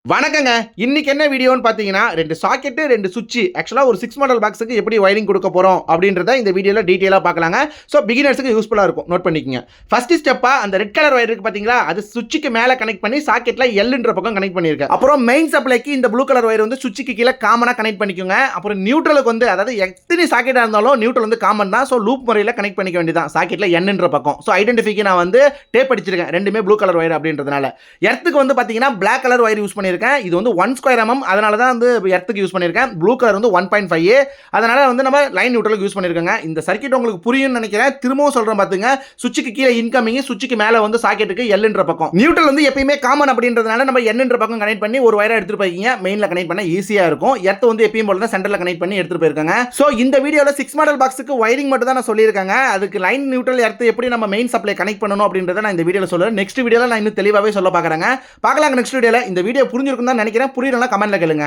வணக்கங்க. இன்னைக்கு என்ன வீடியோன்னு பார்த்தீங்கன்னா, 2 சாக்கெட்டு, 2 சுவிட்ச் ஆக்சுவலா ஒரு 6 மாடல் பாக்ஸுக்கு எப்படி வயரிங் குடுக்க போறோம் அப்படின்றத இந்த வீடியோல டீடைலா பார்க்கலாங்க. ஸோ பிகினர்ஸ்க்கு யூஸ்ஃபுல்லா இருக்கும். நோட் பண்ணிக்கங்க. ஃபர்ஸ்ட் ஸ்டெப்பா அந்த ரெட் கலர் வயர் இருக்கு பார்த்தீங்களா, அது சுவிட்சுக்கு மேல கனெக்ட் பண்ணி சாக்கெட்ல எல்ன்ற பக்கம் கனெக்ட் பண்ணியிருக்கேன். அப்புறம் மெயின் சப்ளைக்கு இந்த ப்ளூ கலர் வயர் வந்து சுவிட்சுக்கு கீழ காமனா கனெக்ட் பண்ணிக்கோங்க. அப்புறம் நியூட்ரலுக்கு வந்து அதாவது எத்தனை சாக்கெட்டா இருந்தாலும் நியூட்ரல் வந்து காமன் தான். ஸோ லூப் முறையில கனெக்ட் பண்ணிக்க வேண்டியதான். சாக்கெட்ல என்ன்ற பக்கம். ஸோ ஐடென்டிஃபிக்கு நான் வந்து டேப் அடிச்சிருக்கேன். ரெண்டுமே ப்ளூ கலர் வயர் அப்படின்றதுனால. எர்த்துக்கு வந்து பார்த்தீங்கன்னா பிளாக் கலர் வயர் யூஸ் பண்ணியிருக்கேன். இது வந்து 1 ஸ்கொயர் mm, அதனால தான் வந்து எர்த்துக்கு யூஸ் பண்ணியிருக்கேன். ப்ளூ கலர் வந்து 1.5A, அதனால வந்து நம்ம லைன் நியூட்ரலுக்கு யூஸ் பண்ணியிருக்கோங்க. இந்த சர்க்யூட் உங்களுக்கு புரியும்னு நினைக்கிறேன். திரும்பவும் சொல்றேன் பாத்துங்க. சுவிட்சுக்கு கீழே இன்கமிங், சுவிட்சுக்கு மேல வந்து சாக்கெட்டுக்கு எல்ன்ற பக்கம். நியூட்ரல் வந்து எப்பயுமே காமன் அப்படின்றதுனால நம்ம என்ன்ற பக்கம் கனெக்ட் பண்ணி ஒரு வயரை எடுத்துட்டு போய்க்கிங்க. மெயின்ல கனெக்ட் பண்ண ஈஸியா இருக்கும். எர்த் வந்து எப்பயும் போல தான் சென்டர்ல கனெக்ட் பண்ணி எடுத்துட்டு போயிருக்காங்க. சோ இந்த வீடியோல 6 மாடல் பாக்ஸுக்கு வயரிங் மட்டும் தான் நான் சொல்லியிருக்காங்க. அதுக்கு லைன் நியூட்ரல் எர்த் எப்படி நம்ம மெயின் சப்ளை கனெக்ட் பண்ணணும் அப்படின்றத நான் இந்த வீடியோல சொல்றேன். நெக்ஸ்ட் வீடியோல நான் இன்னும் தெளிவாவே சொல்ல பார்க்கறேங்க. பார்க்கலாங்க நெக்ஸ்ட் வீடியோல. இந்த வீடியோ புரிஞ்சிருக்கும் தான் நினைக்கிறேன். புரியலனா கமெண்ட்ல கேளுங்க.